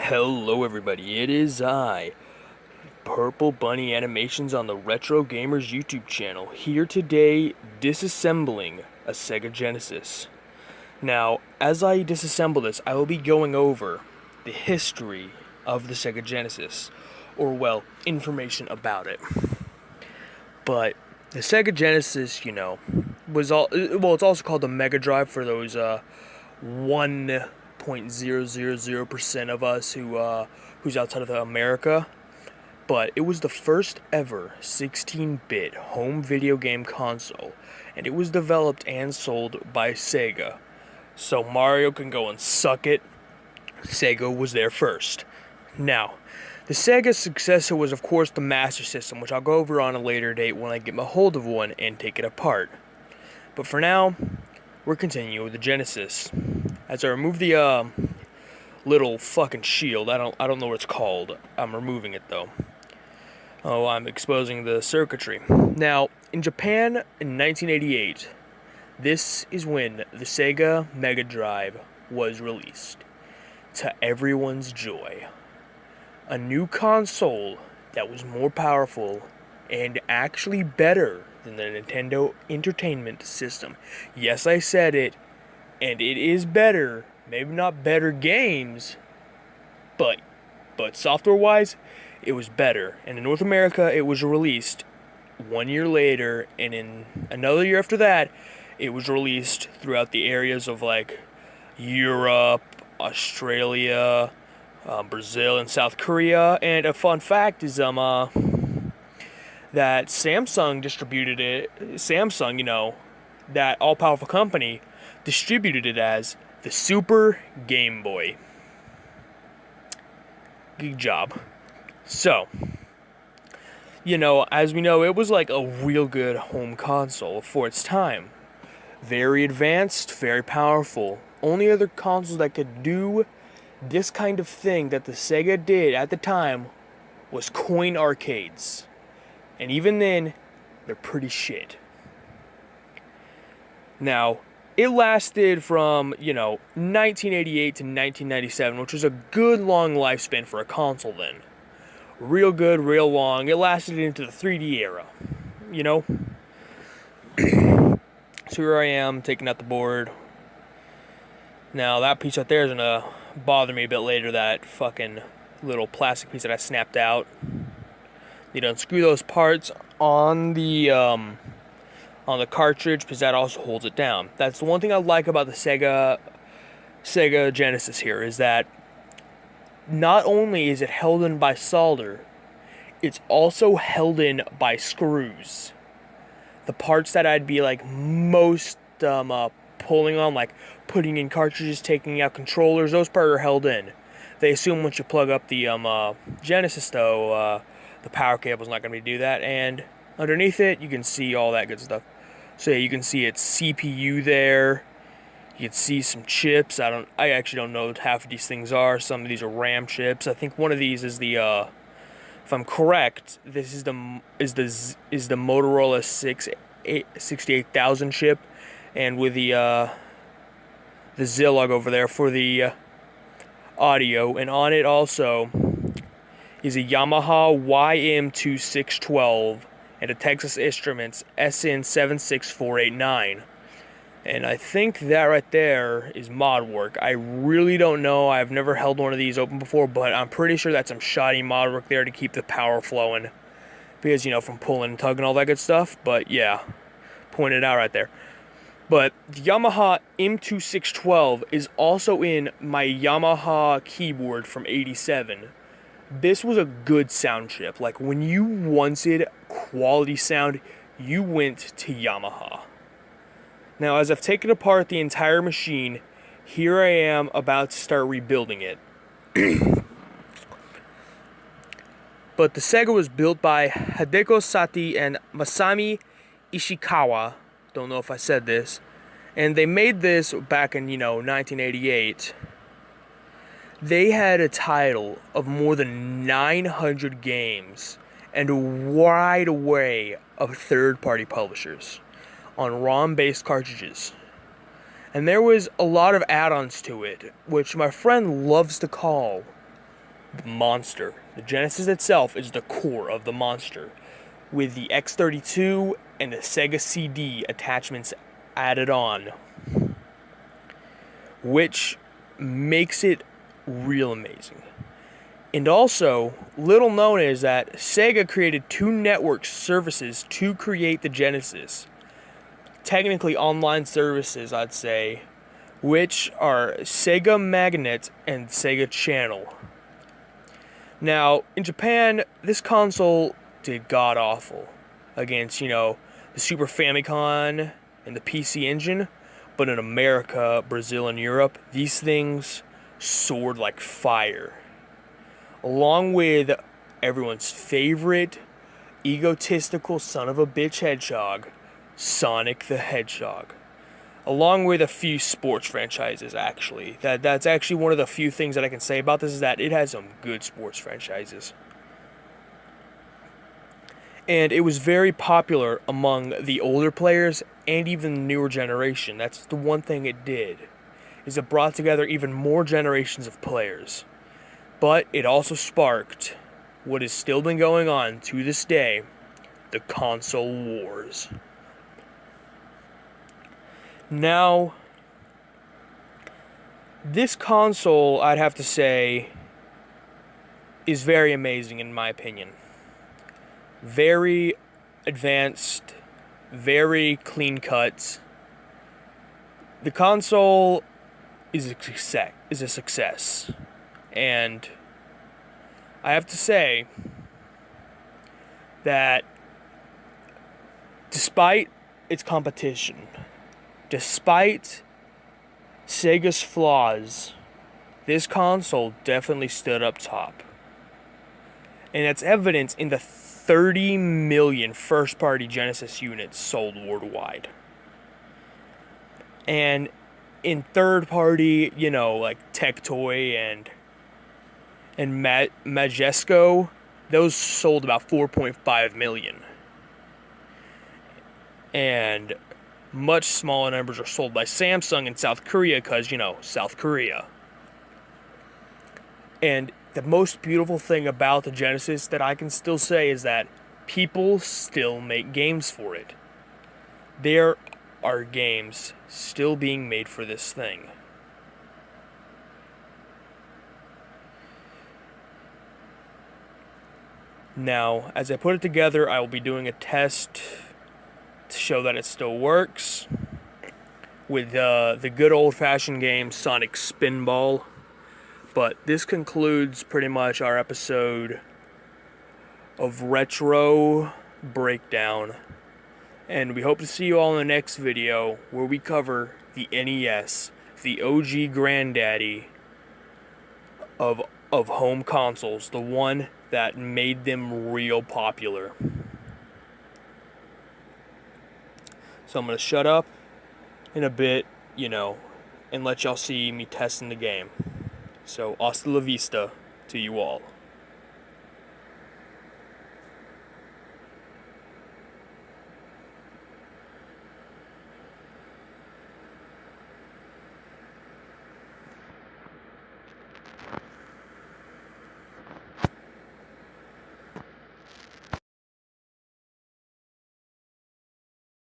Hello everybody, it is I, Purple Bunny Animations on the Retro Gamers YouTube channel, here today disassembling a Sega Genesis. Now, as I disassemble this, I will be going over the history of the Sega Genesis, or well, information about it. But the Sega Genesis, it's also called the Mega Drive for those 1.000% of us who's outside of America. But it was the first ever 16-bit home video game console, and it was developed and sold by Sega. So Mario can go and suck it. Sega was there first. Now, the Sega's successor was of course the Master System, which I'll go over on a later date when I get my hold of one and take it apart. But for now, we're continuing with the Genesis. As I remove the little fucking shield, I don't know what it's called. I'm removing it though. Oh, I'm exposing the circuitry. Now, in Japan in 1988, this is when the Sega Mega Drive was released. To everyone's joy. A new console that was more powerful and actually better than the Nintendo Entertainment System. Yes, I said it, and it is better. Maybe not better games, but software-wise, it was better. And in North America, it was released 1 year later, and in another year after that, it was released throughout the areas of like Europe, Australia, Brazil, and South Korea. And a fun fact is that Samsung distributed it. Samsung, that all-powerful company, distributed it as the Super Game Boy. Good job. So, as we know, it was like a real good home console for its time. Very advanced, very powerful. Only other consoles that could do this kind of thing that the Sega did at the time was coin arcades. And even then, they're pretty shit. Now, it lasted from, 1988 to 1997, which was a good long lifespan for a console then. Real good, real long. It lasted into the 3D era, So here I am, taking out the board. Now, that piece right there is going to bother me a bit later, that fucking little plastic piece that I snapped out. You don't unscrew those parts on the cartridge, because that also holds it down. That's the one thing I like about the Sega Genesis here, is that not only is it held in by solder, it's also held in by screws. The parts that I'd be like most pulling on, like putting in cartridges, taking out controllers, those parts are held in. They assume once you plug up the Genesis though, the power cable's not going to do that, and underneath it you can see all that good stuff. So yeah, you can see its CPU there. You can see some chips. I actually don't know what half of these things are. Some of these are RAM chips. I think one of these is the if I'm correct, this is the Motorola 68000 chip, and with the Zilog over there for the audio, and on it also is a Yamaha YM2612 and a Texas Instruments SN76489. And I think that right there is mod work. I really don't know. I've never held one of these open before, but I'm pretty sure that's some shoddy mod work there to keep the power flowing. Because, from pulling and tugging, all that good stuff. But yeah, pointed out right there. But the Yamaha M2612 is also in my Yamaha keyboard from '87. This was a good sound chip. Like, when you wanted quality sound, you went to Yamaha. Now, as I've taken apart the entire machine, here I am about to start rebuilding it. But the Sega was built by Hideko Sati and Masami Ishikawa. Don't know if I said this. And they made this back in, 1988. They had a title of more than 900 games and a wide array of third-party publishers. on ROM-based cartridges. And there was a lot of add-ons to it, which my friend loves to call the monster. The Genesis itself is the core of the monster, with the X32 and the Sega CD attachments added on, which makes it real amazing. And also, little known is that Sega created 2 network services to create the Genesis. Technically online services, I'd say, which are Sega Magnet and Sega Channel. Now, in Japan, this console did god-awful against, the Super Famicom and the PC Engine, but in America, Brazil, and Europe, these things soared like fire. Along with everyone's favorite egotistical son of a bitch hedgehog, Sonic the Hedgehog. Along with a few sports franchises, actually. That's actually one of the few things that I can say about this, is that it has some good sports franchises. And it was very popular among the older players and even the newer generation. That's the one thing it did, is it brought together even more generations of players. But it also sparked what has still been going on to this day, the console wars. Now, this console, I'd have to say, is very amazing in my opinion. Very advanced, very clean cuts. The console is a success. And I have to say that despite its competition, despite Sega's flaws, this console definitely stood up top. And that's evident in the 30 million first-party Genesis units sold worldwide. And in third-party, like Tectoy and Majesco, those sold about 4.5 million. And much smaller numbers are sold by Samsung in South Korea because, South Korea. And the most beautiful thing about the Genesis that I can still say is that people still make games for it. There are games still being made for this thing. Now, as I put it together, I will be doing a test to show that it still works with the good old-fashioned game Sonic Spinball. But this concludes pretty much our episode of Retro Breakdown. And we hope to see you all in the next video where we cover the NES, the OG granddaddy of home consoles, the one that made them real popular. So I'm going to shut up in a bit, and let y'all see me testing the game. So, hasta la vista to you all.